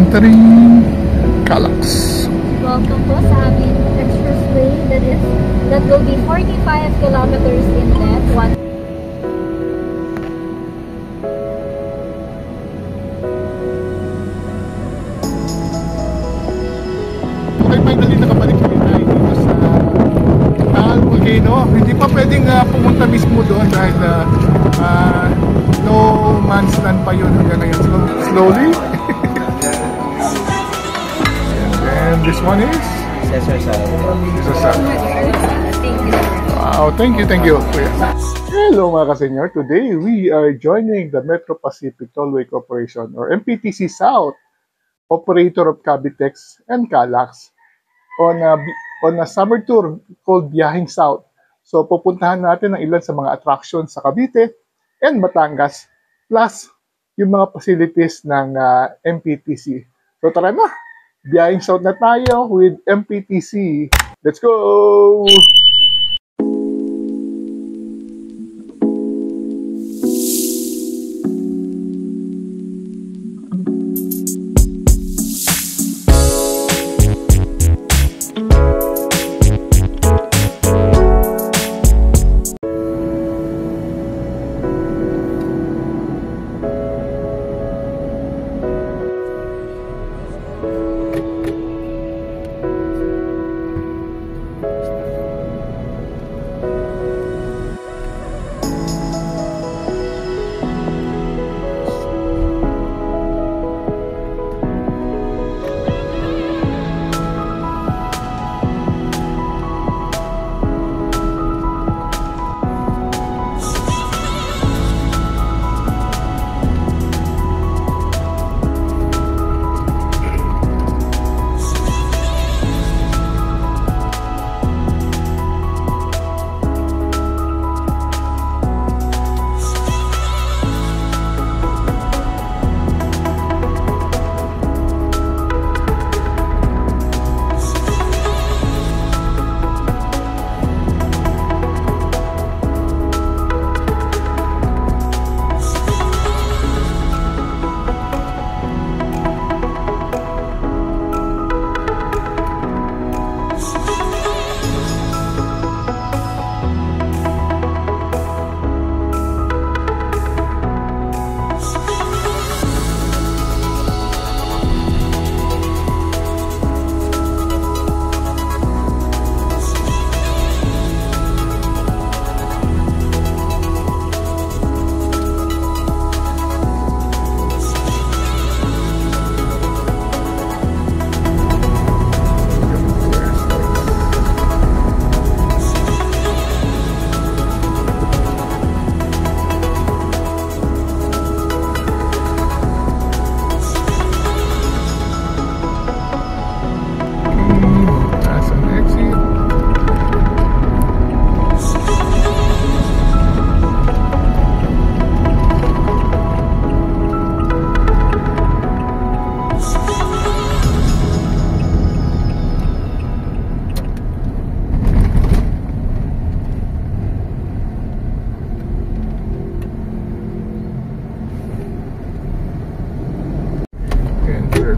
Entering Calax. Welcome po sa aming expressway that will be 45 kilometers in length. Okay, finally nakabalik kami tayo dito sa Taal Volcano. Hindi pa pwedeng pumunta mismo doon dahil no man's land pa yun hanggang ngayon. So, slowly. And this one is? Cesar Sal. Wow, thank you. Hello mga ka-senior. Today we are joining the Metro Pacific Tollway Corporation or MPTC South, operator of Cavitex and Calax, on a summer tour called Biyahing South. So pupuntahan natin ang ilan sa mga attractions sa Cavite and Batangas plus yung mga facilities ng MPTC. So tara na! Biyahing South na tayo with MPTC. Let's go!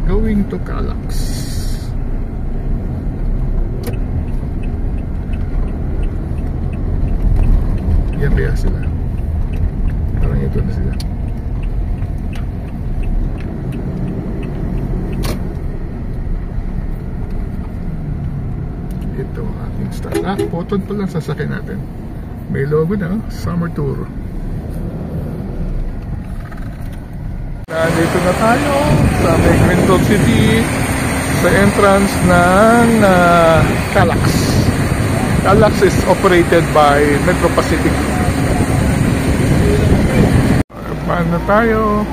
Going to Calax. Yan kaya sila. Parang ito na sila. Ito ang ating start. Photon pa lang sasakyan natin. May logo na, Summer Tour. Nandito na tayo sa Quezon City sa entrance ng Calax. Calax is operated by Metro Pacific. Paan na tayo?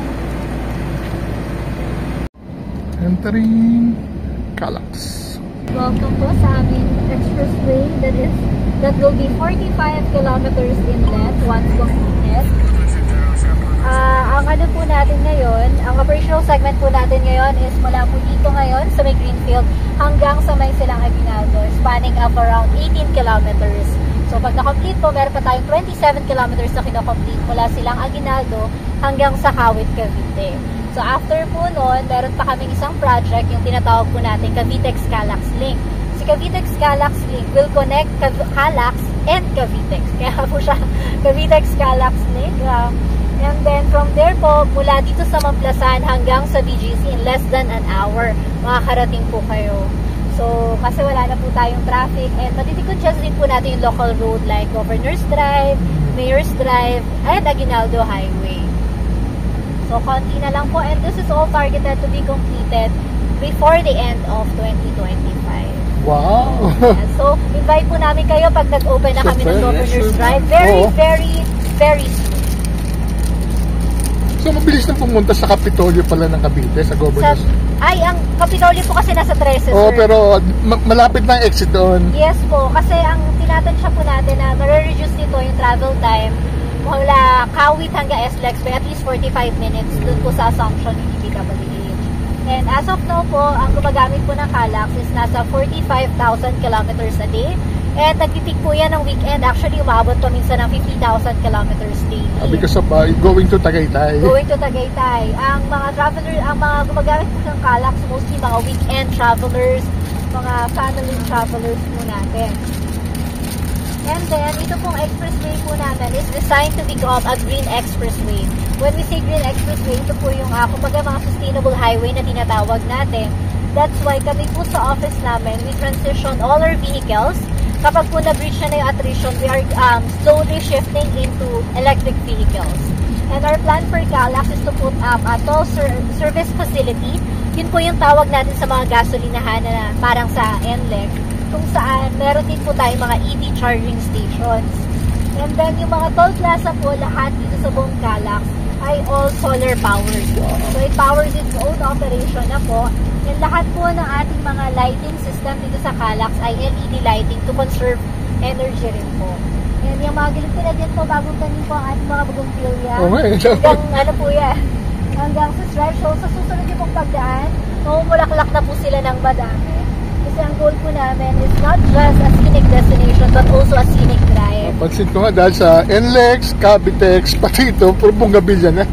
Entering Calax. Welcome po sa aming expressway that will be 45 kilometers in length once completed. Ang ano po natin ngayon, ang operational segment po natin ngayon is mula po dito ngayon sa may Greenfield hanggang sa may Silang Aguinaldo, spanning up around 18 kilometers. So pag na-complete po, meron pa tayong 27 kilometers na kino-complete mula Silang Aguinaldo hanggang sa Kawit, Cavite. So after po noon, meron pa kaming isang project, yung tinatawag po natin Cavitex Calax Link. Si Cavitex Calax Link will connect Calax and Cavitex. Kaya po siya Cavitex Calax Link. And then from there po, mula dito sa Mamplasan hanggang sa BGC in less than an hour, makakarating po kayo. So, kasi wala na po tayong traffic and matiticonchest din po natin yung local road like Governor's Drive, Mayor's Drive, and Aguinaldo Highway. So, konti na lang po and this is all targeted to be completed before the end of 2025. Wow! So, invite po namin kayo pag nag-open na kami ng Governor's Drive. Very soon. So, mabilis na pumunta sa Kapitolyo pala ng Cavite, sa Governor's. Ang Kapitolyo po kasi nasa 13, Oo, sir. pero malapit na ang exit doon. Yes po, kasi ang tinatansya po natin na marireduce nito yung travel time mula Kawit hanggang SLEX by at least 45 minutes dun po sa Assumption ng DPWH. And as of now po, ang gumagamit po ng Calax is nasa 45,000 kilometers a day. And nagtitik po yan ng weekend. Actually, umabot pa minsan ng 50,000 kilometers daily. Because of going to Tagaytay. Going to Tagaytay. Ang mga traveler, ang mga gumagamit po ng Calax, mostly mga weekend travelers, mga family travelers po natin. And then, ito pong expressway po natin is designed to become a green expressway. When we say green expressway, ito po yung kumbaga mga sustainable highway na tinatawag natin. That's why kami po sa office namin, we transition all our vehicles. Kapag po na-breach na yung attrition, we are slowly shifting into electric vehicles. And our plan for Calax is to put up a toll service facility. Yun po yung tawag natin sa mga gasolinahan na parang sa NLEX, kung saan meron din po tayong mga EV charging stations. And then yung mga toll plaza po, lahat dito sa buong Calax ay all solar powered. So it powers its own operation na po. And lahat po ng ating mga lighting system dito sa Calax ay LED lighting to conserve energy rin po. And yung mga gilid na dyan po, bagong tanim po ang ating mga bougainvillea. Hanggang ano po yan, hanggang sa stretch. So sa susunod yung pong pagdaan, mamumulaklak na po sila ng madami. Kasi ang goal po namin is not just a scenic destination but also a scenic drive. Pansin ko nga dahil sa NLEX, Cavitex, pati ito, puro bunggabilya na.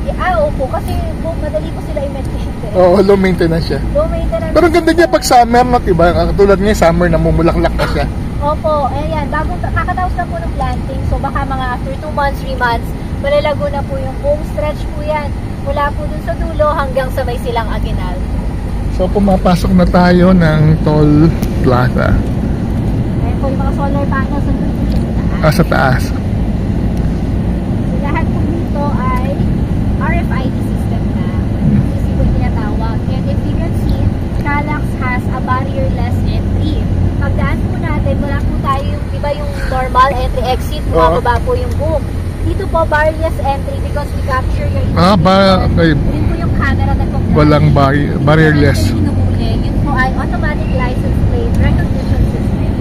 Opo, kasi madali po sila i-maintain. Oo, low maintenance siya. Low maintenance. Pero ang ganda niya pag summer, no, diba? Katulad niya, summer na mumulaklak na siya. Opo, ayan, kakatapos lang po ng planting. So baka mga after 2 months, 3 months, malalago na po yung buong stretch po yan. Mula po dun sa dulo hanggang sa may silang Aguinaldo. So pumapasok na tayo ng toll plaza. Ayan po yung mga solar panels sa taas. Sa taas. So lahat po dito ay RFID system na. Kasi po yung tinatawag. And if you can see, Calax has a barrierless entry. Pagdaan po natin, wala po tayo yung, iba yung normal entry-exit, bumababa po yung boom. Dito po, barrierless entry because we capture your okay. Yun po yung camera na pagdaan. Walang barrierless. Yun po ay automatic license plate recognition system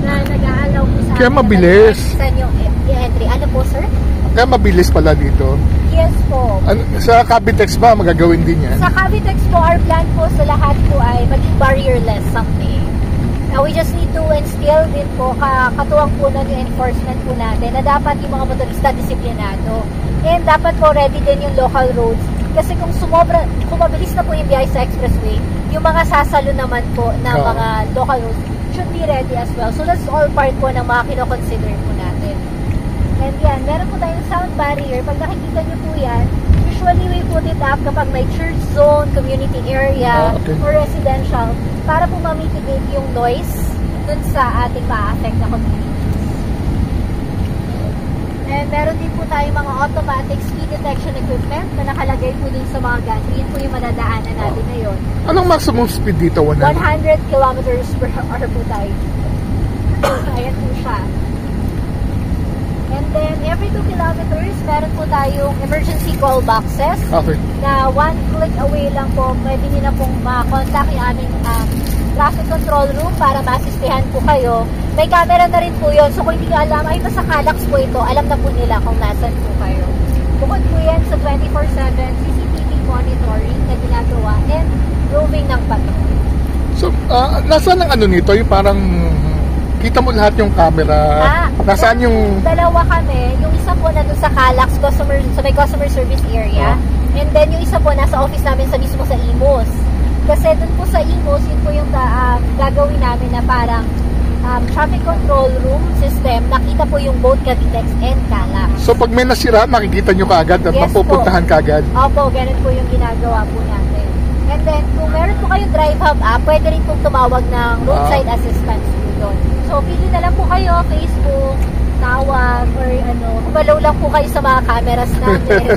na nag-aalaw po sa kaya mabilis. Yung entry. Ano po, sir? Kaya mabilis pala dito. Yes po. Sa Cavitex ba, magagawin din yan? Sa Cavitex po, our plan po sa lahat po ay maging barrierless someday. Now, we just need to instill din po, katuwang po nun yung enforcement po natin na dapat yung mga motorista disiplinado. And dapat po ready din yung local roads. Kasi kung mabilis na po yung biyahe sa expressway, yung mga sasalo naman po na mga local roads should be ready as well. So that's all part po ng mga kinoconsider po natin. And yan, meron po tayong sound barrier. Pag nakikita nyo po yan, usually we put it up kapag may church zone, community area, or residential para po ma-mitigate yung noise dun sa ating ma-affect na communities. And meron din po tayong mga automatic speed detection equipment na nakalagay po dun sa mga gantry. Yun po yung madadaanan natin ngayon. Anong maximum speed dito? 100 kilometers per hour po tayo. Ayan po siya. And then, every 2 kilometers, meron po tayong emergency call boxes. Okay. Na 1 click away lang po, pwede nyo na pong ma-contact yung aming traffic control room para ma-assistihan po kayo. May camera na rin po yun. So, kung hindi nyo alam, ay nasa Calax po ito, alam na po nila kung nasan po kayo. Bukod po yan sa 24/7 CCTV monitoring na ginagawa and roving ng patrol. So, nasaan ang ano nito? Yung parang kita mo lahat yung camera. Nasaan yung... Dalawa kami. Yung isa po na doon sa Calax, sa may customer service area. And then yung isa po nasa office namin sa mismo sa Imus. Kasi doon po sa Imus, yun po yung gagawin namin na parang traffic control room system. Nakita po yung both Cavitex and Calax. So pag may nasira, makikita nyo kaagad at mapupuntahan kaagad? Opo, ganun po yung ginagawa po natin. And then, kung meron po kayong Drive Hub app, pwede rin pong tumawag ng roadside assistance po doon. So, pili na lang po kayo, Facebook, tawag, or kumalaw lang po kayo sa mga cameras natin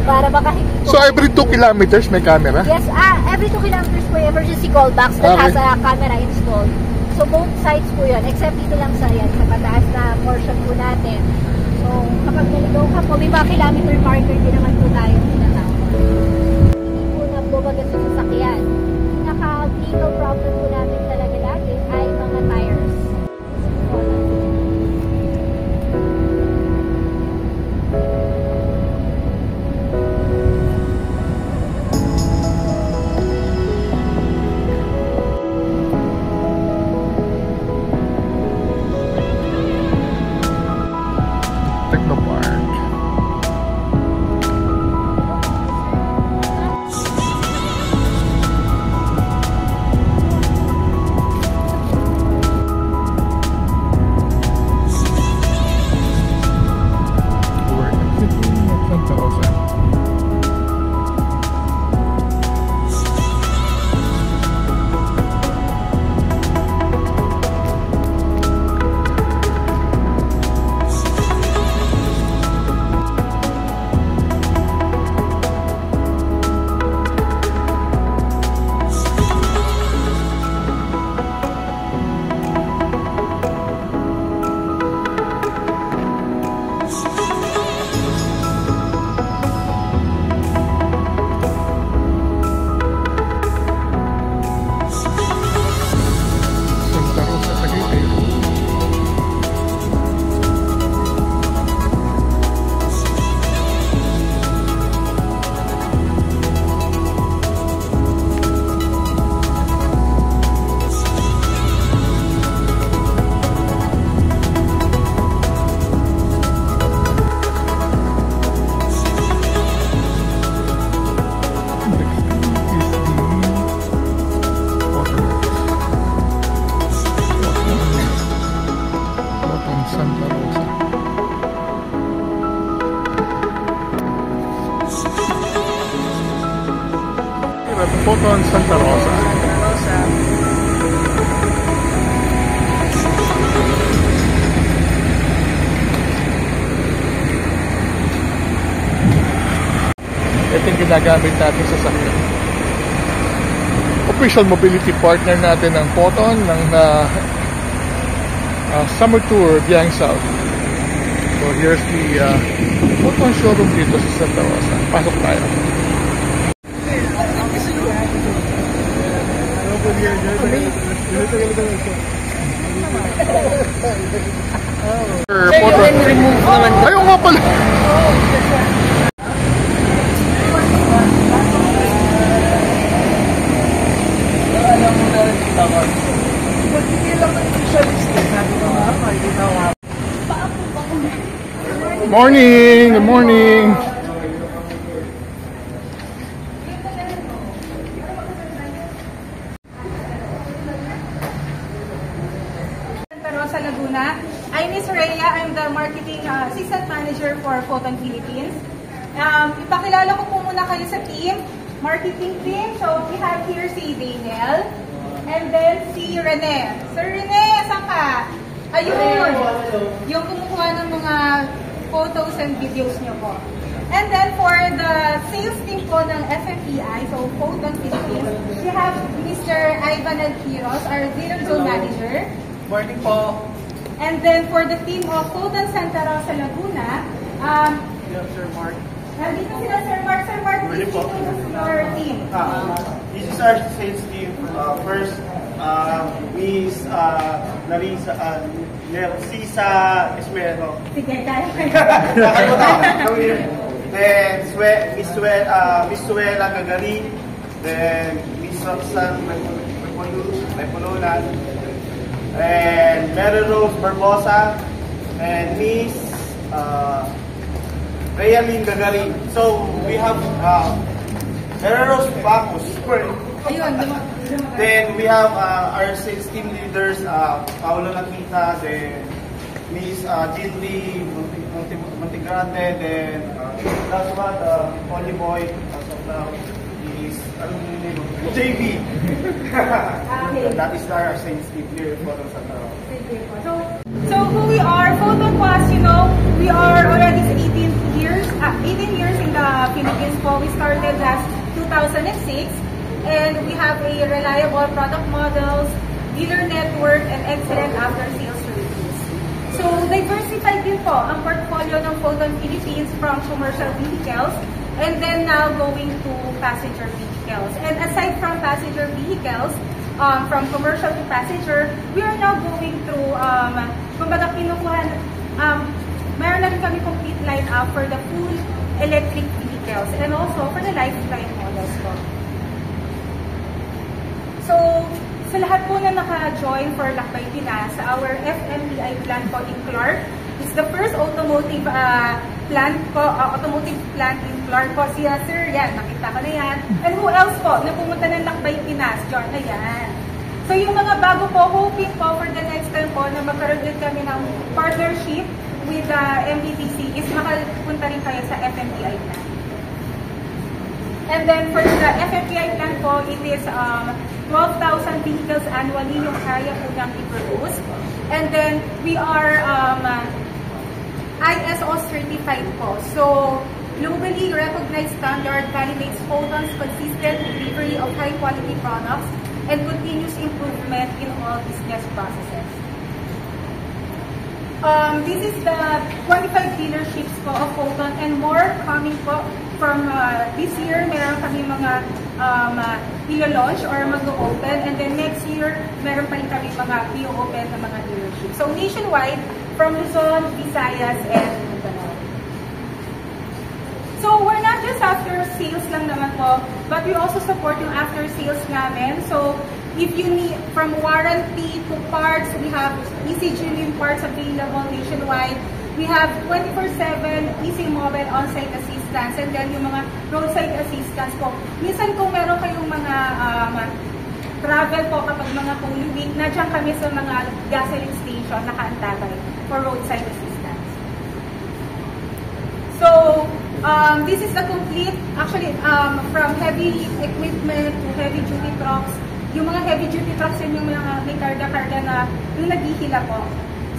para baka hindi po... So, every 2 kilometers may camera? Yes, every 2 kilometers po yung emergency call box that has a camera installed. So, both sides po yun, except dito lang sa mataas na portion po natin. So, kapag naligaw ka po, may mga kilometer marker din naman po tayo tinatawag. Bumagas yung sasakyan. Pinaka-legal problem po namin talaga lagi ay mga tires. Technopark. Photon Santa Rosa. Ito yung ginagamit natin sa sakyan. Official mobility partner natin ng Photon ng Summer Tour Biyang South. So here's the Photon showroom dito sa Santa Rosa. Pasok tayo. Ayaw nga pala. Morning! Good morning! Sa Laguna. I'm Miss Rhea. I'm the marketing assistant manager for Photon Philippines. Ipakilala ko po muna kayo sa team, marketing team. So we have here si Daniel and then si Rene. Sir Rene, saan ka? Ayun, yung kumukuha ng mga photos and videos nyo po. And then for the sales team po ng FFPI, so Photon Philippines, we have Mr. Ivan Alquiros, our dealer zone manager. Morning po. And then for the team of Photon Santa Rosa Laguna, Sir Mark. nandito sila Sir Mark. Sir Mark, please introduce your team. This is our sales team. First, Miss Narcisa Esmero. Sige, kaya Then, Miss Suela Gagari. Then, Miss Roxanne Mepulunan. and Mary Rose Barbosa, and Miss Rhea Lynn Gagarin. So we have Mary Rose Bacus. Then we have our sales team leaders, Paolo Nakita, then Miss Jindri Montegrande, then that's what Polly Boy as of now is JB. That is our sales team here in Photon Santa. So who we are, Photon was, you know, we are already 18 years in the Philippines. We started last 2006, and we have a reliable product models, dealer network, and excellent after-sales services. So diversified din po ang portfolio ng Photon Philippines from commercial vehicles, and then now going to passenger vehicles. And aside from passenger vehicles, from commercial to passenger, we are now going through, kumbaga kinukuha, mayroon na rin kami complete line-up for the full electric vehicles and also for the lifetime models po. So, sa lahat po na naka-join for Lakbay Pinas, our FMPI plant po in Clark is the first automotive plant po, automotive plant in Clark po. Si Sir, yan, nakita ko na yan. And who else po na pumunta ng Lakbay Pinas? John na yan. So yung mga bago po, hoping po for the next time po na magkaroon din kami ng partnership with MBTC is makapunta rin kayo sa FMPI plant. And then for the FMPI plant po, it is 12,000 vehicles annually yung kaya po niyang i-produce. And then we are ISO certified po. So globally recognized standard validates Photon's consistent delivery of high quality products and continuous improvement in all business processes. This is the 25 dealerships po of Photon and more coming po from this year. Meron kami mga ilo-launch or mag-open, and then next year meron pa rin kami mga i-open na mga dealerships. So nationwide, from Luzon, Visayas, and Mindanao. So we're not just after sales lang naman po, but we also support yung after sales namin. So if you need from warranty to parts, we have easy genuine parts available nationwide. We have 24/7 easy mobile on-site assistance, and then yung mga roadside assistance po. Minsan kung meron kayong mga travel po kapag mga Holy Week, nandiyan kami sa mga gasoline station nakaantabay for roadside assistance. So this is the complete, actually from heavy equipment to heavy duty trucks. Yung mga heavy duty trucks yun yung mga may karga-karga na yung naghihila po.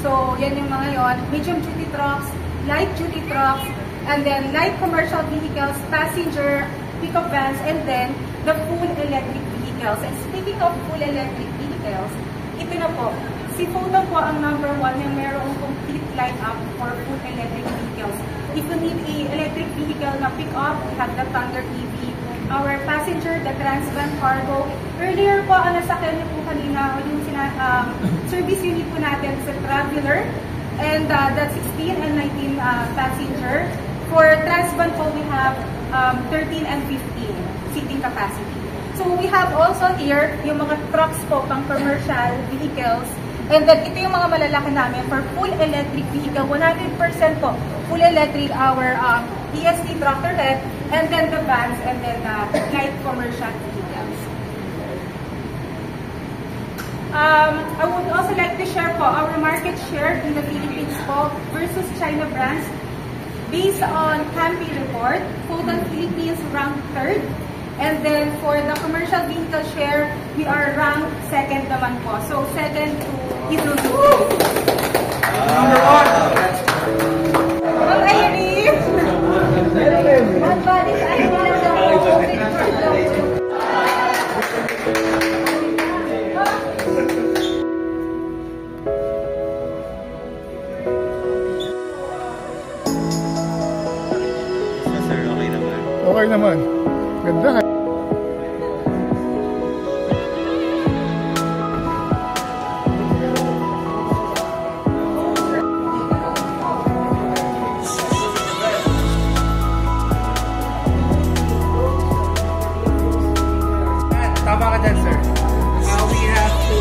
So yan yung mga yon, medium duty trucks, light duty trucks, and then light commercial vehicles, passenger, pickup vans, and then the full electric vehicles. And speaking of full electric vehicles, ito na po, si Photon po ang #1 yung mayroong complete line-up for full electric vehicles. If you need a electric vehicle na pick-up, we have the Thunder EV. Our passenger, the Transvan Cargo. Earlier po, ang nasakyan niyo po kanina, yung service unit po natin sa Traveler, and that's 16 and 19 passenger. For Transvan po, we have 13 and 15 seating capacity. So we have also here yung mga trucks po, pang commercial vehicles. And then ito yung mga malalaki namin for full electric vehicle, 100% po full electric, our EST tractor head, and then the vans, and then light commercial vehicles. I would also like to share po our market share in the Philippines po versus China brands. Based on Campi report, Photon Philippines ranked 3rd. And then for the commercial vehicle share, we are ranked 2nd naman po. So 2nd to Isuzu. Number 1! Ang Iris! Ang buddies, ay wala daw po. Sir, okay naman. Okay naman. Ganda. Tama ka dyan, sir. We have to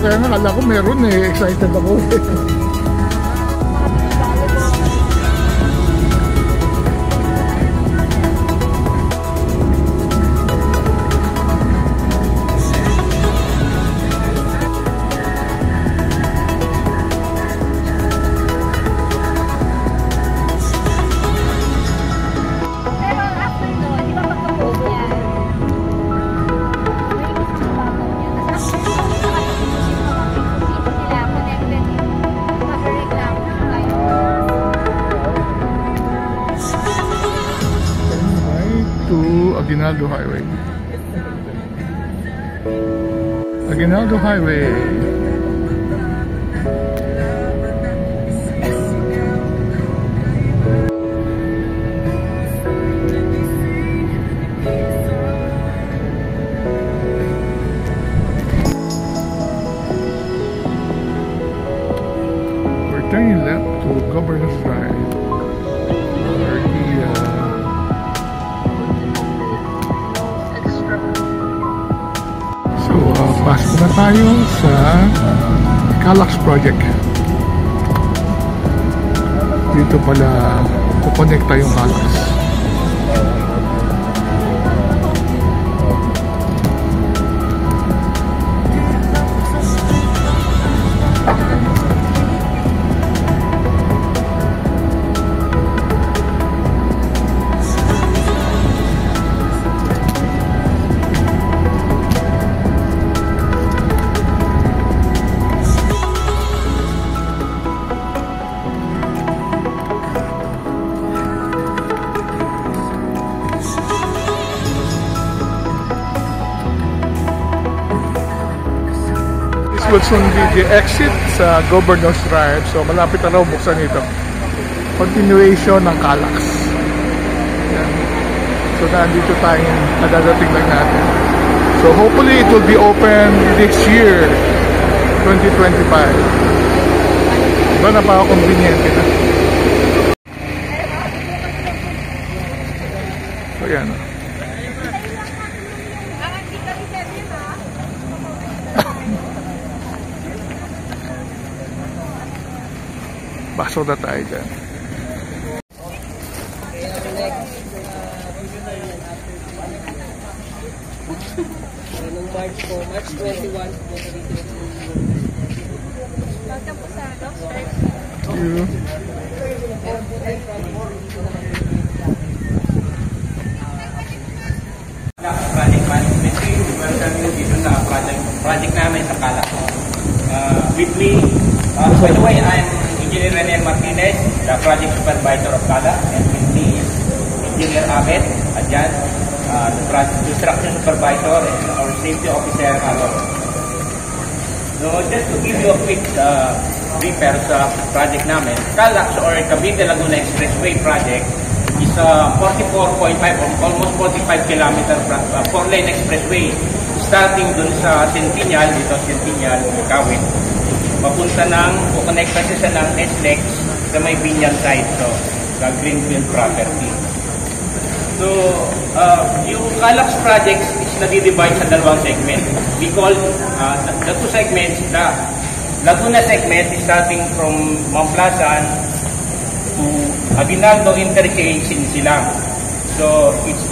kaya nga kala ko meron eh. Excited ako eh. Aguinaldo Highway. Aguinaldo Highway. We're turning left to Governor's Drive. Pasok na tayo sa Calax Project. Dito pala kukonekta yung Calax. Will soon be the exit sa Governor's Drive. So malapit na raw buksan ito. Continuation ng Calax. Yan. So nandito tayong nadadating lang natin. So hopefully it will be open this year, 2025. Diba napaka-conveniente na. So yan. Pasok na tayo dyan. March 21. Welcome po sa Doctor. Thank you. Project management team, welcome you dito sa project namin sa Calax. With me, by the way, I'm Engineer Rene Martinez, the project supervisor of Calax, and with me is Engineer Abed Adjan, the project construction supervisor, and our safety officer, Alon. So just to give you a quick prepare sa project namin, Calax or Cavite Laguna Expressway project is a 44.5 or almost 45 kilometer 4-lane expressway starting dun sa Centennial, dito Centennial, Kawit. Papunta ng, kukonekta siya ng SLEX sa may Binyan side, so sa Greenfield property. So, yung Calax project is nadi-divide sa dalawang segment. We call the two segments, the Laguna segment is starting from Mamplasan to Aguinaldo Interchange in Silang. So, it's,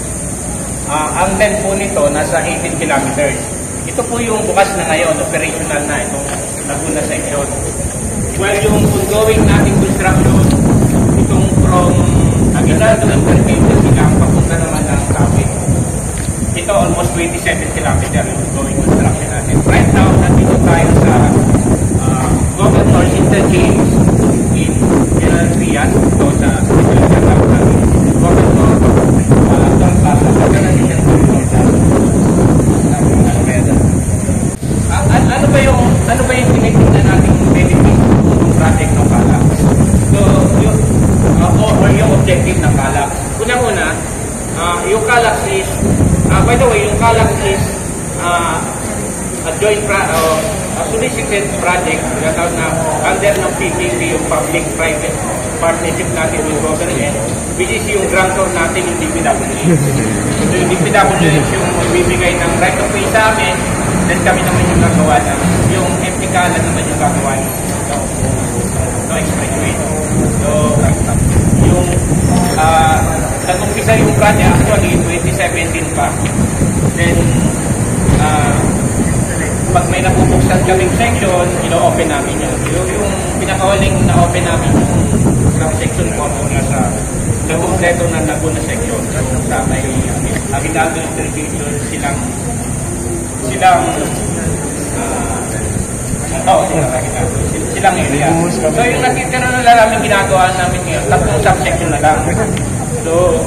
ang length po nito nasa 18 kilometers. Ito po yung bukas na ngayon, operational na itong Laguna section. Well, yung ongoing nating construction, itong from Aguinaldo Interchange in Silang, papunta naman ng Kawit. Ito almost 27 kilometers yung ongoing construction natin. Right now, nandito tayo sa Governor's Interchange in General Trias, ito sa Governor Plaza, sa General ano ba yung tinitingnan nating benefit ng project ng Calax? So, yung objective ng Calax. Una-una, yung Calax is, by the way, yung Calax is a joint solicited project na under ng PPP, yung public-private partnership natin with government, which is yung grantor natin, yung DPWH. So yung DPWH yung magbibigay ng right of way sa amin Then kami naman yung gagawa ng, yung empty kalan naman yung gagawa ng no expressway. So, yung nag-umpisa yung project actually 2017 pa. Then, pag may napupuksan kaming section, ino-open namin yun. Yung pinakawaling na-open namin yung section 4 na sa kompleto na Laguna section. Sa may Aguinaldo Interdiction silang area. So yung natitira na lang namin ginagawa namin ngayon, 3 subsection na lang. So,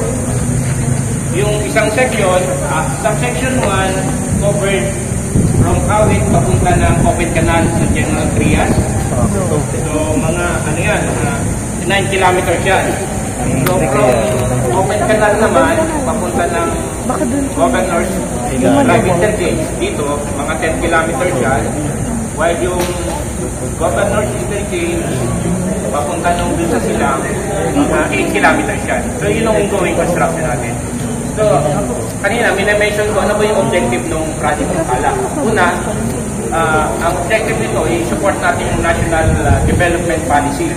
yung isang section 1 covered from Kawit papunta ng Open Canal sa General Trias. So mga ano yan, 9 kilometers yan. So from Open Canal naman, papunta ng Governor's Drive Interchange dito, mga 10 kilometers yan. While yung Governor's Interchange, papunta nung dun sa Silang, mga 8 kilometers yan. So yun ang ongoing construction natin. So, kanina, minamention ko ano ba yung objective ng project ng Kalak. Una, ang objective nito ay support natin yung National Development Policy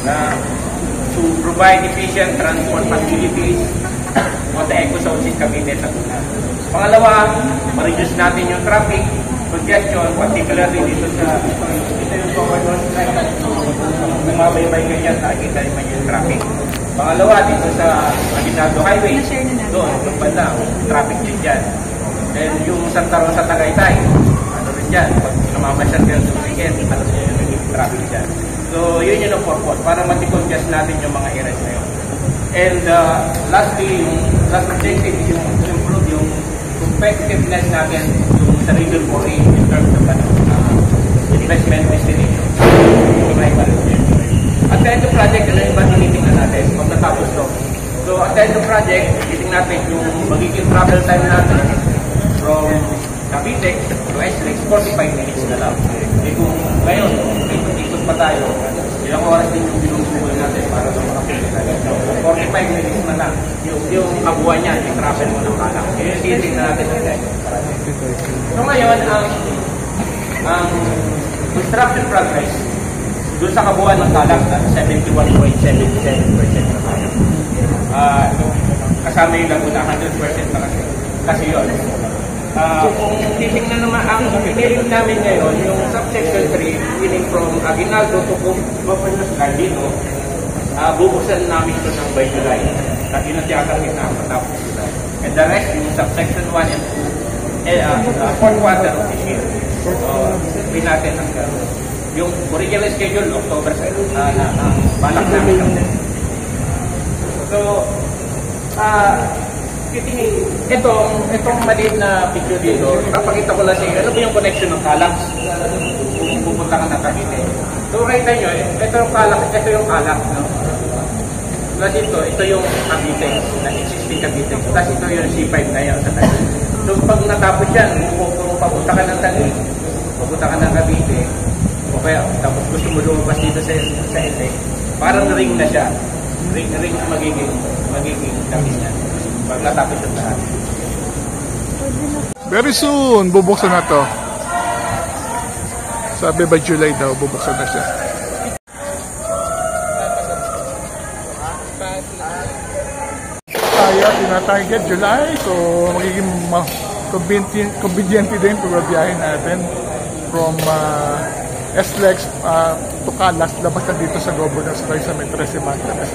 na to provide efficient transport facilities on the ecozones in Cavite at Laguna. Pangalawa, ma-reduce natin yung traffic congestion, particularly dito sa yung Governor's Drive. Bumabaybay ganyan, nakikita naman yung traffic. Pangalawa, dito sa Aguinaldo Highway, doon, yung banda, traffic din dyan. And yung Santa Rosa Tagaytay, ano rin dyan, pag namamasyal kayo sa weekend, ano rin yung traffic dyan. So, yun yung purpose, para mati-congest natin yung mga areas na yun. And lastly, yung last objective is yung improve yung competitiveness natin yung sa Region 4A in terms of investment destination. At the end of project, ano yung ba tinitingnan natin kung natapos to? So at the end of project, titingnan natin yung magiging travel time natin from Cavite to SLEX, 45 minutes na lang. E kung ngayon, ikot pa tayo, ilang oras din yung binubukol natin para sa makapili tayo. So 45 minutes na lang yung kabuuan niya, yung travel mo ng Kalak. Yun yung titingnan natin at the end of project. So ngayon, ang construction progress, doon sa kabuuan ng Kalak, 71.77% na tayo. Kasama yung Laguna, 100% na kasi yun. Kung titingnan naman, ang pinirin namin ngayon, yung subsection 3, meaning from Aguinaldo to Governor's Drive dito, bubuksan namin ito ng by July. Kasi natiyakakit na matapos sila. And the rest, yung subsection 1 and 2, fourth quarter of this year. So, sabihin natin hanggang yung original schedule, October 7, ang balak namin. So, itong maliit na picture dito, napakita ko lang sa inyo, ano ba yung connection ng Kalak kung pupunta ka ng Cavite. So, nakita nyo, ito yung Kalak, no? Plus ito yung Cavite, na existing Cavite. Plus ito yung C5 na yan sa Taguig. So, pag natapos yan, kung papunta ka ng Taguig, papunta ka ng Cavite, o kaya, tapos gusto mo lumabas dito sa LA, parang ring na siya. Ring na magiging Cavite niya. Pag natapos yung lahat. Very soon, bubuksan na to. Sabi ba July daw, bubuksan na siya. Kaya tinatarget July, so magiging convenient din para biyahin natin from SLEX to Calas, labas na dito sa Governor's Drive sa Metro Mantanas.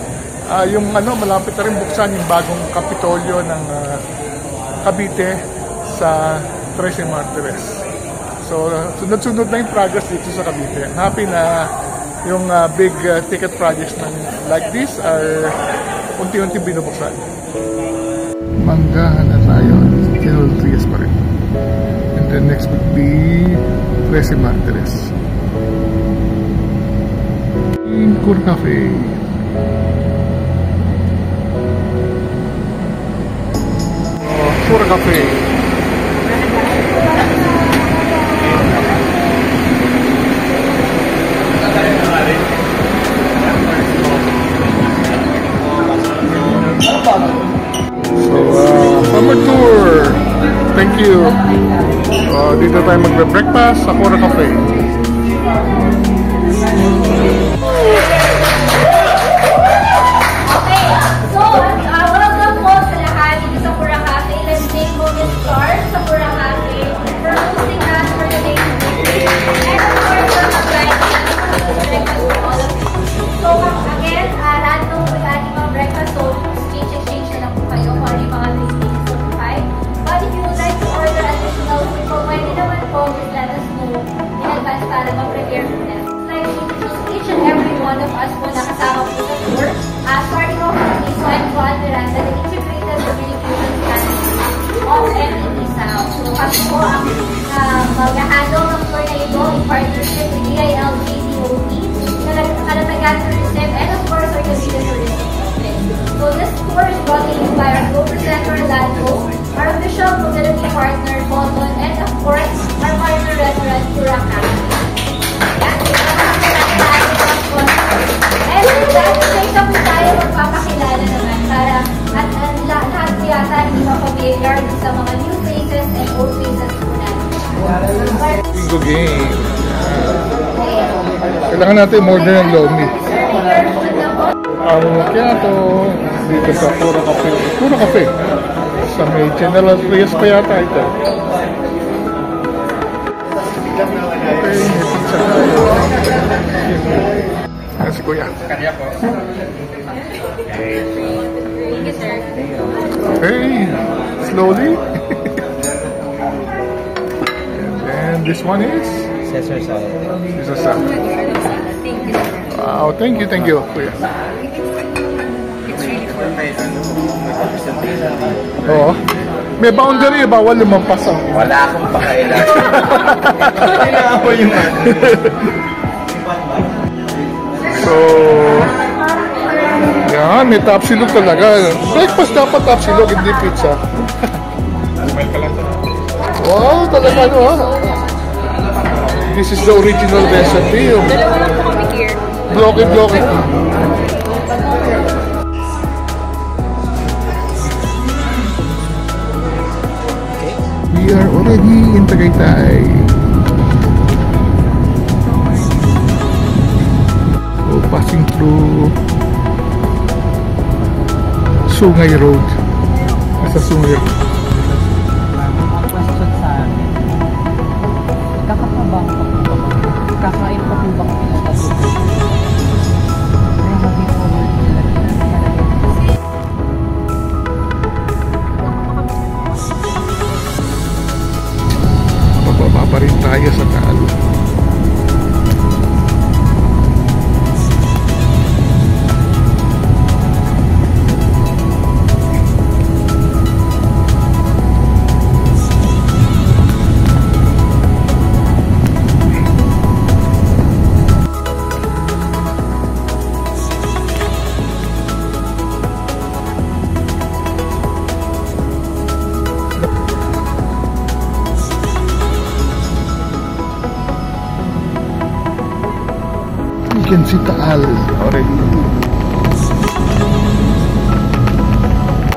Yung malapit na rin buksan yung bagong Kapitolyo ng Cavite sa 13 Martires. So, sunod-sunod na yung progress dito sa Cavite. Happy na yung big ticket projects like this are unti-unti binubuksan. Manggahan na tayo. General Trias pa rin. And then next would be 13 Martires. Incur Cafe. Sur Cafe. So, summer tour. thank you. Dito tayo magbe-breakfast sa Cora Cafe. Okay, so welcome po sa lahat dito sa Cora Cafe. Let's thank Bonus Stars sa Cora Cafe for hosting us for today's meeting. And of course, for providing breakfast to all of you. So again, lahat ng ating mga breakfast, so exchange na lang po kayo kung ano yung mga listings sa buhay. But if you would like to order additional food po, pwede naman po, just let us know in advance para ma-prepare for them. Like each and every one of us po nakasama po sa tour. Starting off with this one, Juan Miranda, the Integrated Communication Strategy of MPT South. So kami po ang mag-handle ng tour na ito in partnership with DILG-COP, Kalatagan Tourism, and of course our Cavite Tourism Office. So this tour is brought to you by our Global Center Lando, our official mobility partner, Bolton, and of course our partner restaurant, Cora Cafe. And with that, isa po tayo magpapakilala naman para at lahat po yata hindi mapamiliar sa mga new faces and old faces po natin. Bingo game. Kailangan natin order ng lomi. Ang Quiato dito sa Cora Cafe. Cora Cafe. Sa may General Reyes pa yata ito. Okay, may pizza tayo. Si Kuya. Kanya po. Thank you, sir. Okay, slowly. And this one is? Cesar Sal. This is Sam. Thank you, sir. Wow, thank you, Kuya. It's really for my representation. Oo. May boundary, bawal lumampas ang. Wala akong pakailan. Kailangan ko yung So, yan, may tapsilog talaga. Breakfast dapat tapsilog, hindi pizza. Wow, talaga no ha? This is the original recipe. Dalawa lang po kami here. Blocky. We are already in Tagaytay. So, passing through Sungay Road. Nasa Sungay Road. Question sa amin. Kakapabang pa po ba? Kakain pa po ba kami ng tattoo? Kaya hindi po Mababa pa rin tayo sa Taal. You can see Taal already.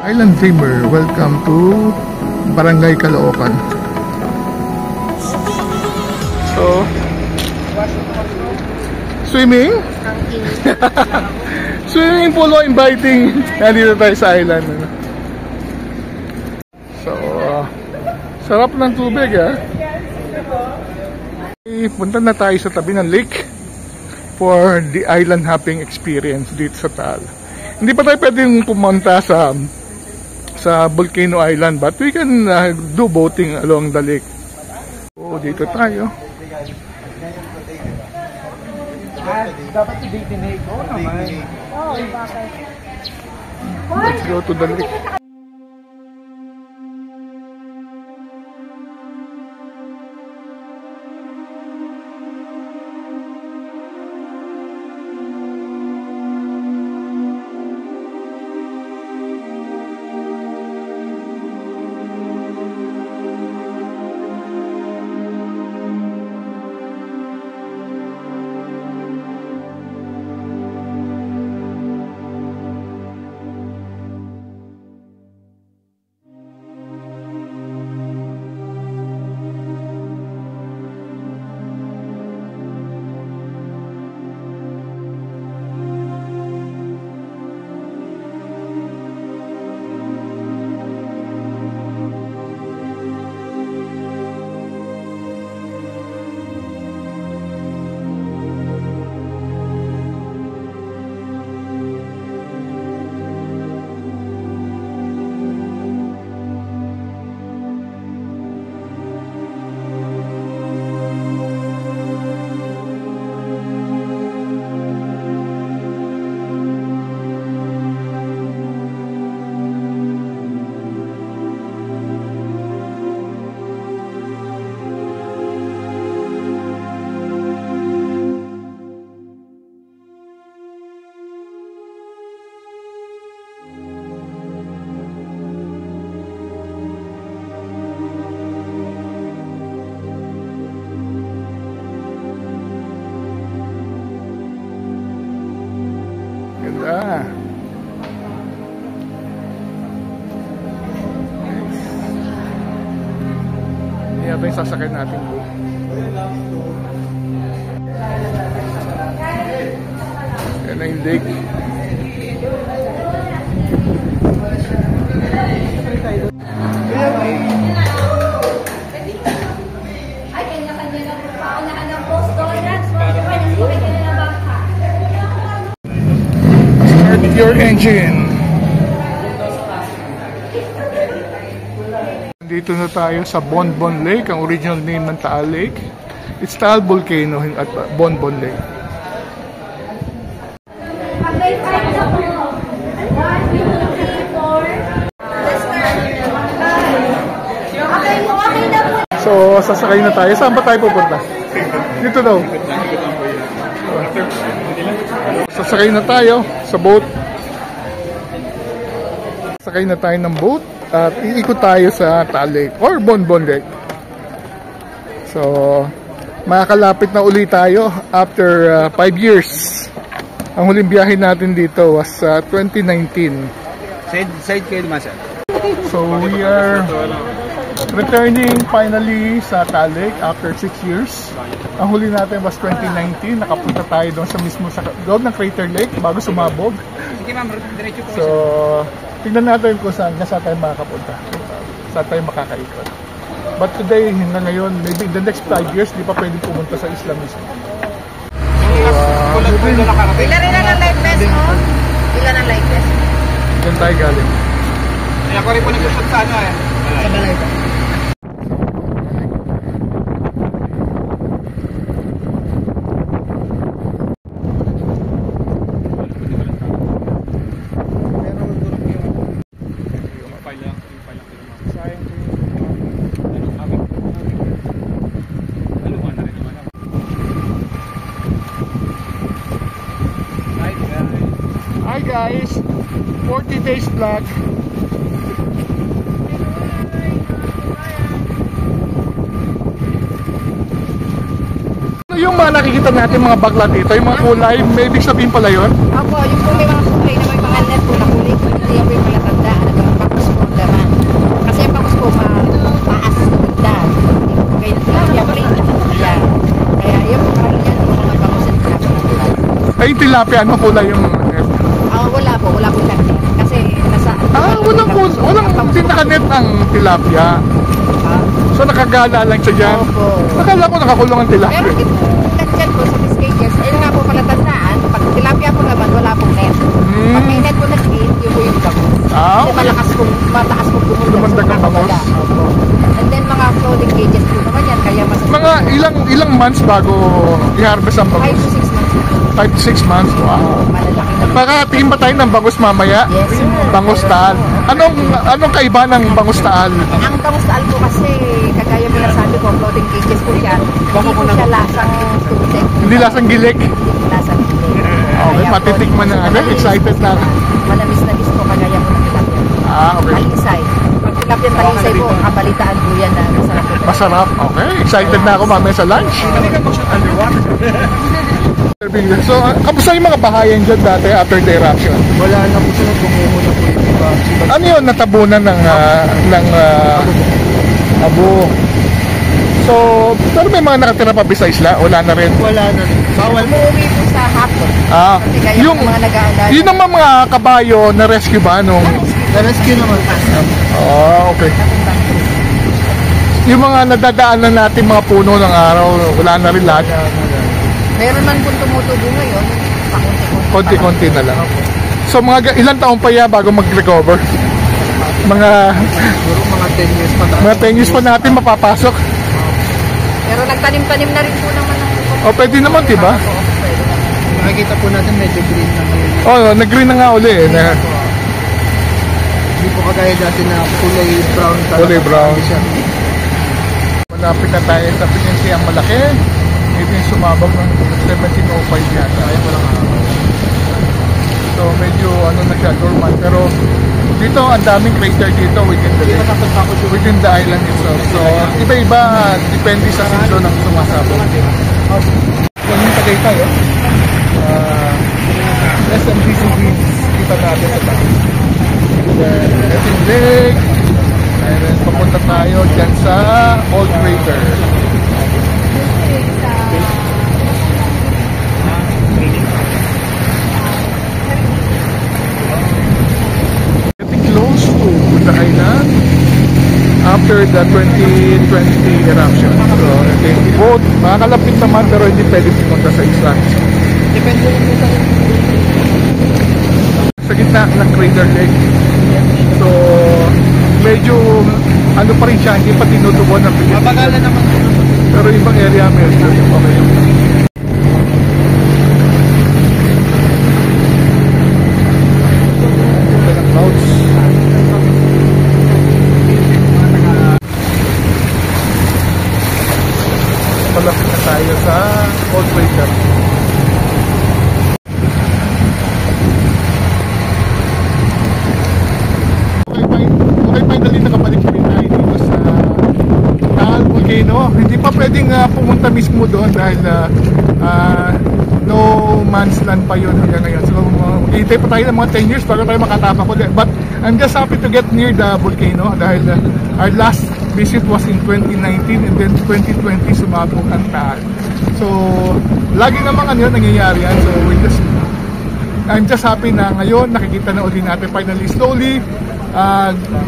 Island Dreamer, welcome to Barangay Caloocan. So, swimming? Swimming pool o inviting. Nandito tayo sa island. So, sarap ng tubig punta na tayo sa tabi ng lake for the island hopping experience dito sa Taal. Hindi pa tayo pwedeng pumunta sa Volcano Island, but we can do boating along the lake. So dito tayo. dapat i-dating ko naman. Oh, bakit? Let's go to the lake. yata yung sasakyan natin po. Yan na yung lake. Ay, kanya-kanya na po. Paunahan ng post donuts. Kanya-kanya na bangka. Start your engine. Dito na tayo sa Bonbon Lake, ang original name ng Taal Lake. It's Taal Volcano at Bonbon Lake. Okay, five na po. 1, 2, 3, 4. Okay po, okay na po. So, sasakay na tayo. Saan ba tayo pupunta? Dito daw. Sasakay na tayo sa boat. Sasakay na tayo ng boat at iikot tayo sa Taal Lake or Bonbon Lake. So, makakalapit na uli tayo after 5 years. Ang huling biyahe natin dito was 2019. Side kayo naman, sir. So, we are returning finally sa Taal Lake after 6 years. Ang huli natin was 2019. Nakapunta tayo doon sa mismo sa loob ng Crater Lake bago sumabog. Sige ma'am, diretso po. So, tignan natin kung saan tayo makakapunta. Saan tayo makakaikot. But today, hanggang ngayon, maybe in the next 5 years, di pa pwedeng pumunta sa isla mismo. Ilan ang life vest mo? Ilan ang life vest? Diyan tayo galing. Kaya ko rin po nag-shoot sa ano eh. Sa balay ba? Hi guys, 40 days vlog. Yung mga nakikita natin mga baglat dito, yung mga kulay, may ibig sabihin pala yun? Opo, yung po may mga kulay na may mga net po na kulay. Hindi yung may palatandaan na mga bakos po ang laman. Kasi ang bakos po maas na ganda. Kaya tilapia pa rin. Kaya yung parang yan, yung mga bakos na tilapia. Ay, tilapia, ano kulay yung mga net? Wala po net. Kasi nasa... walang hindi nakanet ang tilapia. So nakagala lang siya dyan. Opo. Nakala ko nakakulong ang tilapia. Pero dyan po sa Biscayas, ayun nga po palatandaan, pag tilapia po naman, wala pong net. Pag may net po nag-hit, yun po yung bakos. Kasi mataas po Lumandag ang bangos. And then mga floating cages po naman yan, kaya mas... Mga ilang months bago i-harvest ang 5 bangus? to 6 months. 5 to 6 months, wow. Malalaki na. Makatingin ba tayo ng bangus mamaya? Yes. Bangus Taal. Anong kaiba ng bangus Taal? Ang kamustaal po kasi, kagaya mo na sabi ko, floating cages po siya. Hindi po siya lasang tubig. Hindi lasang gilik? Hindi lasang tubig. Okay, patitikman ng ano. Excited na. Manamis-namis po, kagaya mo na tilapia. Okay. Talisay. Pag tilapia talisay po, kabalitaan po yan na masarap po. Masarap. Okay. Excited na ako mamaya sa lunch. So, kamusta yung mga bahayan dyan dati after the eruption? Wala na po sila, bumuho na po yung iba. Ano yun? Natabunan ng abo. So, pero may mga nakatira pa sa isla? Wala na rin? Wala na. Bawal mo. Umuwi po sa hapon. Kasi kaya Yung mga nag-aalala. yun naman mga kabayo na rescue ba nung... Na-rescue naman. Okay. Yung mga nadadaanan natin mga puno ng araw, wala na rin lahat. Meron man po tumutubo ngayon, pakunti-kunti. Konti-konti na lang. So ilang taon pa yan bago mag-recover? Mga Siguro mga 10 years pa tayo. mga 10 years pa natin mapapasok. Pero nagtanim-tanim na rin po naman ng O pwede naman, diba? Nakikita po natin medyo green na ngayon. Oh, nag-green na nga uli. Hindi po kagaya dati na kulay brown talaga. Kulay brown. Hindi siya. Malapit na tayo sa Pinansiyang malaki. Ito yung sumabog ng 1705 yata. Ay, walang araw. So medyo ano na siya, dormant. Pero dito ang daming crater dito within the island itself. So iba-iba, depende sa season ng sumasabog. Yan yung tagay tayo. SMDC Greens, kita natin sa tayo. Then, Etin Lake. And then papunta tayo dyan sa Old Raider. Getting close to the island after the 2020 eruption. So, boat, makakalapit naman pero hindi pwede pumunta sa isla. Depende rin sa Sa gitna ng Crater Lake. So, medyo ano pa rin siya, hindi pa tinutubuan ng Pilipinas. mabagalan naman. Pero ibang area medyo okay. Ganda ng clouds. Malapit na tayo sa Old Raider. Okay, finally nakabalik pa rin tayo dito sa Taal Volcano. Hindi pa pwedeng pumunta mismo doon dahil no man's land pa yun hanggang ngayon. So, hintay pa tayo ng mga 10 years bago tayo makatapak ulit. But I'm just happy to get near the volcano dahil our last visit was in 2019 and then 2020 sumabog ang Taal. So, lagi namang ano yun nangyayari yan. So, I'm just happy na ngayon nakikita na ulit natin finally slowly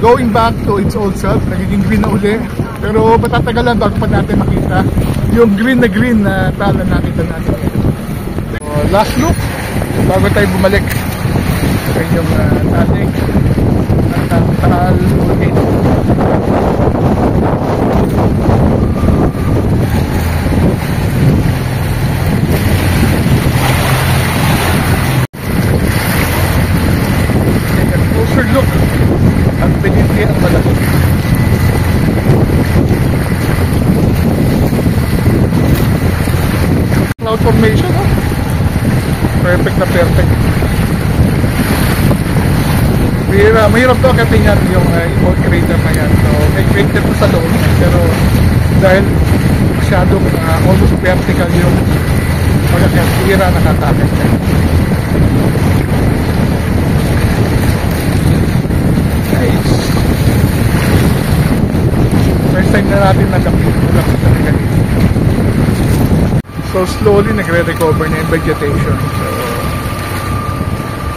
going back to its old self. Nagiging green na uli. Pero matatagalan bago pa natin makita yung green na Taal na nakita natin. So, last look bago tayo bumalik sa inyong dating at Taal Volcano. Closer look ang piniti ang malaki. Cloud formation, oh. Perfect na perfect. Mahirap to katingnan yung Old Crater na yan. So may crater po sa loob pero dahil masyadong almost vertical yung pagkakasira nakatakit. Nice. First time na natin nagapit talaga dito. So slowly nagre-recover na yung vegetation. So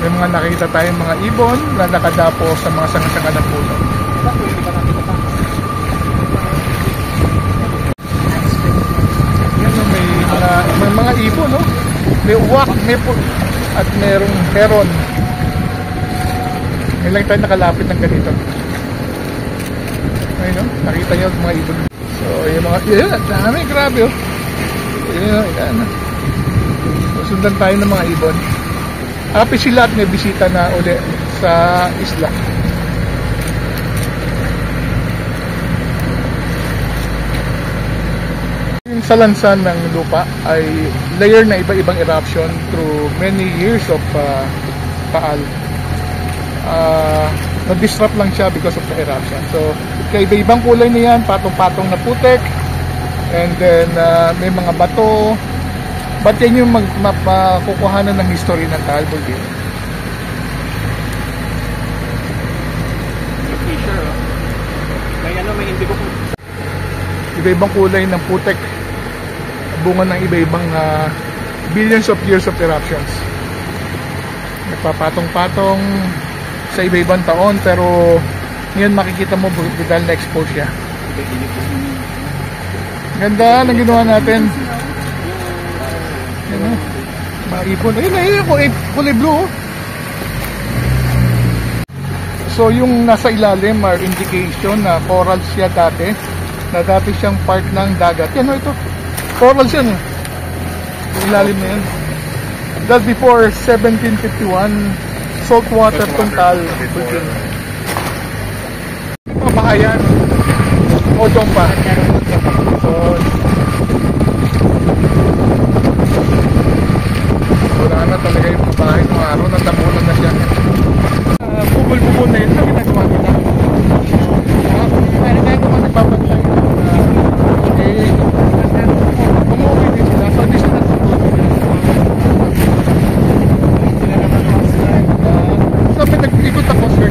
may mga nakita tayong mga ibon na nakadapo sa mga sanga-sanga ng puno. Yan, may mga ibon, no? May uwak, at merong heron. May lang tayo nakalapit ng ganito. Ayun, no? Nakita niyo mga ibon. So, yung mga, yun, at dami, grabe, oh. Yan. Sundan tayo ng mga ibon. Happy sila at may bisita na uli sa isla. Yung salansan ng lupa ay layer na iba-ibang eruption through many years of Taal. Nag-disrupt lang siya because of the eruption. So, iba-ibang kulay na yan, patong-patong na putek, and then may mga bato. But yan yung makukuhanan ng history ng Taal Volcano. Fisher, oh. May indigo po. Iba-ibang kulay ng putek, bunga ng iba-ibang billions of years of eruptions. Nagpapatong-patong sa iba-ibang taon, pero ngayon makikita mo dahil na-expose siya. Ganda ng ginawa natin. Yan, mga ipon. Ayun, kulay blue. So yung nasa ilalim are indication na corals siya dati, na dati siyang part ng dagat. Yan, ito. Corals yan. Yung ilalim na yan. That before 1751, saltwater tong Taal Volcano. Ito bahayan. Odong pa. So, wala na talaga yung bahay ng araw. Natabunan na siya. Bubol-bubol na yun. Sabi na gawa nila. Kaya tayo naman nagpapagay. Umuwi din sila. So, di sila sabi nag-ikot ako, sir.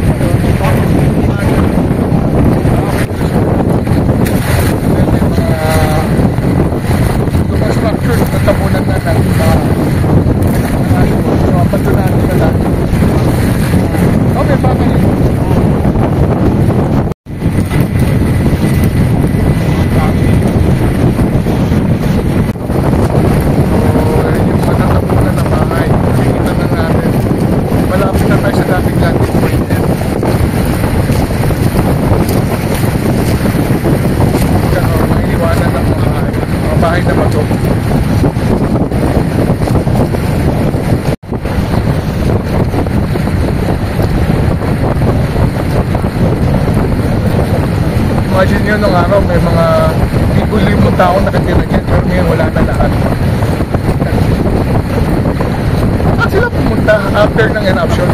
bahay na bato. Imagine nyo nung araw may mga libo-libong tao nakatira dyan, pero ngayon wala na lahat. Saan sila pumunta after ng eruption?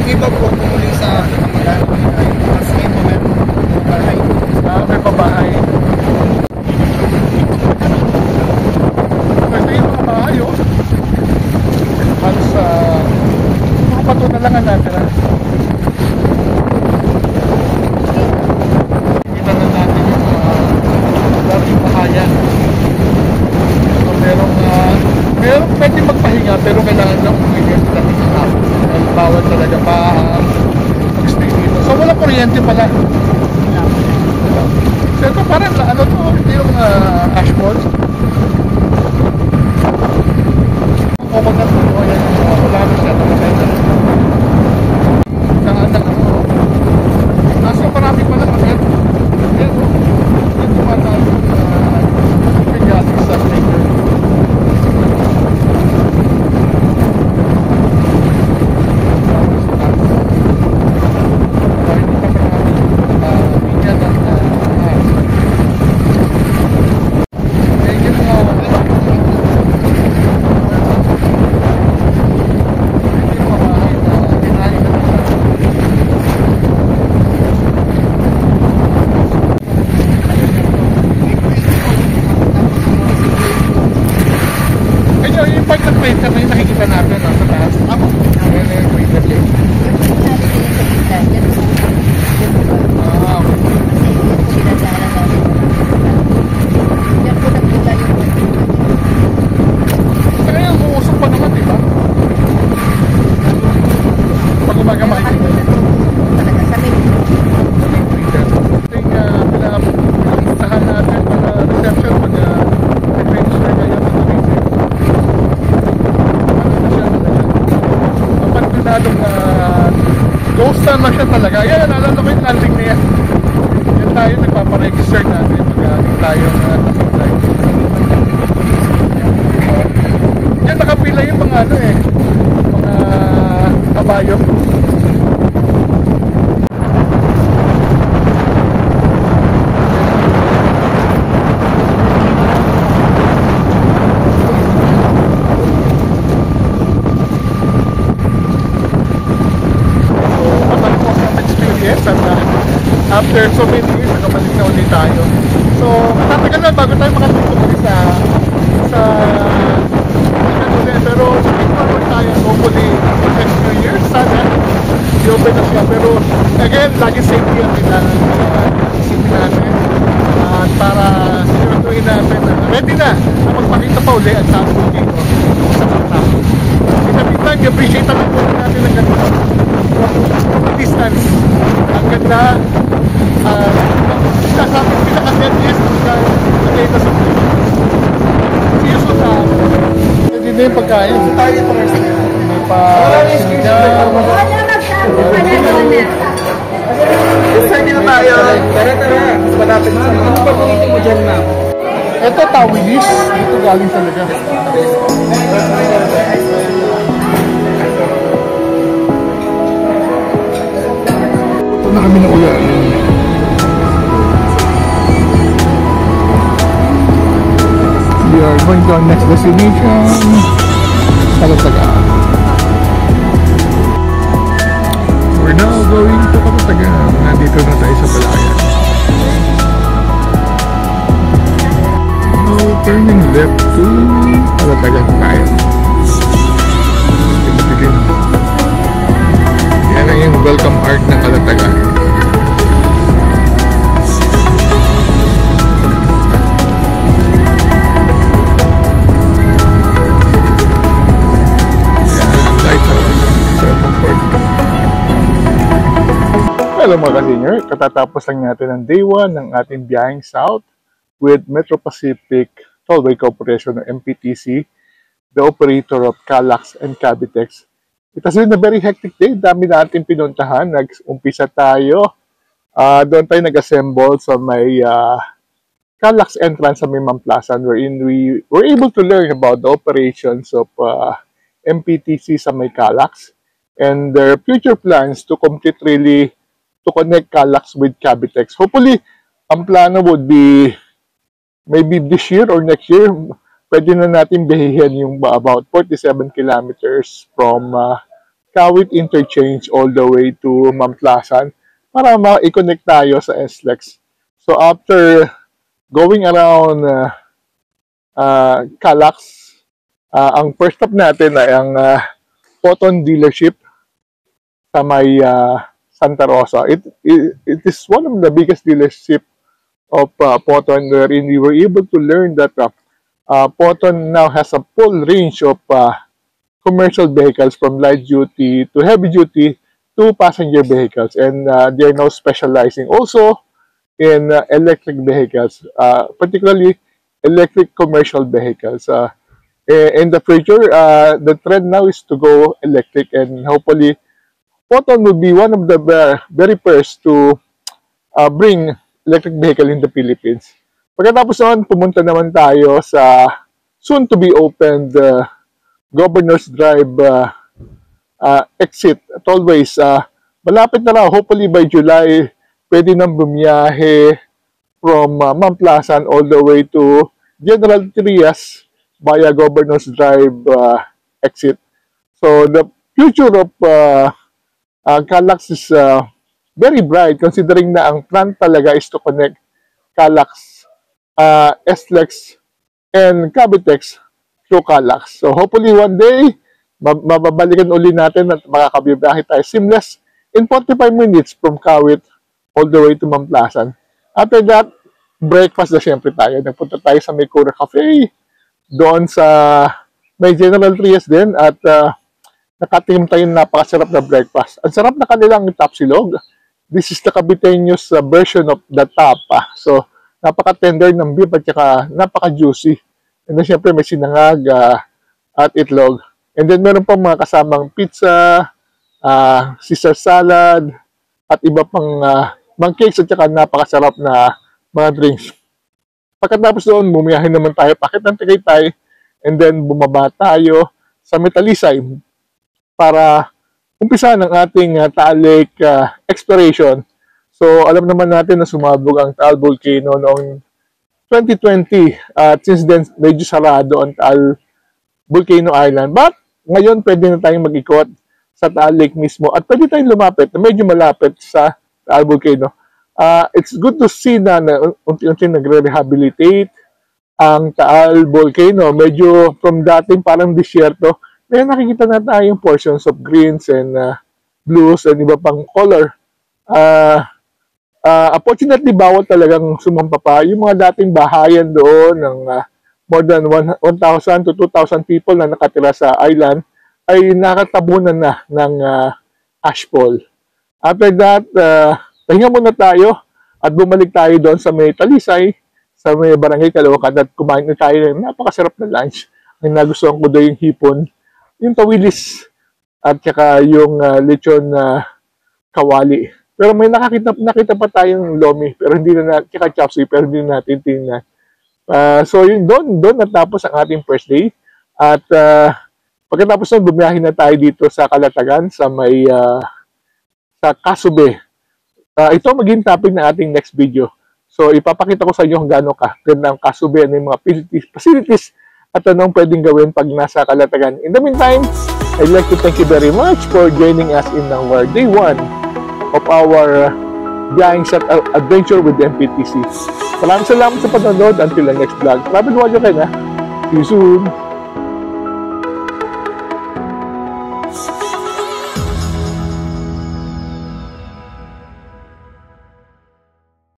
Iba po tumuli sa mas may mga bahay. May pabahay. Ito yung mga bahay, oh. Halos mga bato na lang ang natira. Kita na natin yung dating bahayan. So merong pwede magpahinga pero kailangan lang umigil sa dating stop. Bawal talaga pa mag-stay dito. So wala kuryente pala. So ito parang ano to, hindi yung ash balls. Ang common na ito, ayan yung wala na siya. Nasa marami pala ayan. Ayan o. Ayan tumatawag bigatis sa sticker. Yung part ng plate na yung nakikita natin sa taas. Ako. Ayan na yung plate na plate. Pero yung uusok pa naman, di ba? Pag umaga makikita. Ito yung pinakapuntahan natin para reception pag nag-register kayo sa tumitin. Ghost town na siya talaga. Yan, naalala ko yung landing na yan. Yan tayo, nagpaparegister natin. Magaling tayo na nakapilay. Yan, nakapila yung mga ano eh. Mga kabayo. After so many years, nakabalik na ulit tayo. So, matatagal na bago tayo makatutok ulit sa ulit. Pero nakikita ulit tayo, hopefully, next few years, sana, i-open na siya. Pero, again, lagi safety ang isipin natin. At para sinutuin natin na ready na magpakita pa ulit ang tao dito sa Mactan. In the meantime, i-appreciate naman po natin ang ganito. Distance. Ang ganda. Sasabi pinaka-10 years nakita sa mga. See you soon na. Hindi na yung pagkain. Tayo ito first. May pa sinigang. Ready na tayo. Tara. Mas malapit na. Ano ba punitin mo dyan, ma'am? Ito tawilis. Ito galing talaga. Ito na kami na ulan. We are going to our next destination. Kalatagan. We're now going to Kalatagan. Nandito na tayo sa Palayan. Now turning left to Kalatagan tayo. Dilim. Yan ang yung welcome art ng Kalatagan. Hello mga ka-senior, katatapos lang natin ang day 1 ng ating biyaheng south with Metro Pacific Tollway Corporation o MPTC, the operator of Calax and Cavitex. It has been a very hectic day, dami natin pinuntahan. Nag-umpisa tayo, doon tayo nag-assemble sa may Calax entrance sa may Mamplasan, wherein we were able to learn about the operations of MPTC sa may Calax and their future plans to connect Calax with Cavitex. Hopefully, ang plano would be maybe this year or next year, pwede na natin bihihin yung about 47 kilometers from Kawit Interchange all the way to Mamplasan para ma-connect tayo sa SLEX. So after going around Calax, ang first stop natin ay ang Photon dealership sa may Santa Rosa. It is one of the biggest dealership of Photon, wherein we were able to learn that Photon now has a full range of commercial vehicles from light duty to heavy duty to passenger vehicles, and they are now specializing also in electric vehicles, particularly electric commercial vehicles. In the future, the trend now is to go electric, and hopefully Photon will be one of the very first to bring electric vehicle in the Philippines. Pagkatapos noon, pumunta naman tayo sa soon to be opened Governor's Drive exit tollways. Malapit na raw, hopefully by July, pwede nang bumiyahe from Mamplasan all the way to General Trias via Governor's Drive exit. So the future of Calax is very bright, considering na ang plan talaga is to connect Calax, SLEX, and Cavitex through Calax. So hopefully one day, mababalikan uli natin at makakabiyahe tayo seamless in 45 minutes from Kawit all the way to Mamplasan. After that, breakfast na syempre tayo. Nagpunta tayo sa may Cura Cafe, doon sa may General Trias din, at nakatingin tayo napakasarap na breakfast. Ang sarap na kanilang tapsilog. This is the Caviteños version of the tapa. So, napaka-tender ng beef at saka napaka-juicy. And then, syempre, may sinangag at itlog. And then, meron pa mga kasamang pizza, Caesar salad, at iba pang mga cakes at saka napakasarap na mga drinks. Pagkatapos doon, bumiyahin naman tayo, pakit ng Tagaytay, and then bumaba tayo sa Metalisay para umpisa ng ating Taal Lake exploration. So, alam naman natin na sumabog ang Taal Volcano noong 2020. At since then, medyo sarado ang Taal Volcano Island. But, ngayon, pwede na tayong mag-ikot sa Taal Lake mismo. At pwede tayong lumapit, medyo malapit sa Taal Volcano. It's good to see na unti-unti nagre-rehabilitate ang Taal Volcano. Medyo from dating parang disyerto, may nakikita na tayong portions of greens and blues and iba pang color. Unfortunately, bawal talagang sumampa pa. Yung mga dating bahayan doon ng more than 1,000 to 2,000 people na nakatira sa island ay nakatabunan na ng ashfall. After that, pahinga muna tayo at bumalik tayo doon sa may Talisay, sa may Barangay Caloocan, at kumain na tayo ng napakasarap na lunch. Ang nagustuhan ko doon yung hipon, yung tawilis, at saka yung lechon kawali. Pero may nakita pa tayong lomi, pero hindi na tsaka chopsuey, pero hindi na natin tingnan. So yun, doon natapos ang ating first day. At pagkatapos nun, bumiyahin na tayo dito sa Calatagan, sa may sa Casube. Ito maging topic ng ating next video. So ipapakita ko sa inyo kung gaano ganda ang Casube, ano yung mga facilities at anong pwedeng gawin pag nasa Calatagan. In the meantime, I'd like to thank you very much for joining us in our day 1 of our biyaheng set adventure with the MPTC. Salamat sa panonood. Until the next vlog. Travel Warrior kayo na. See you soon.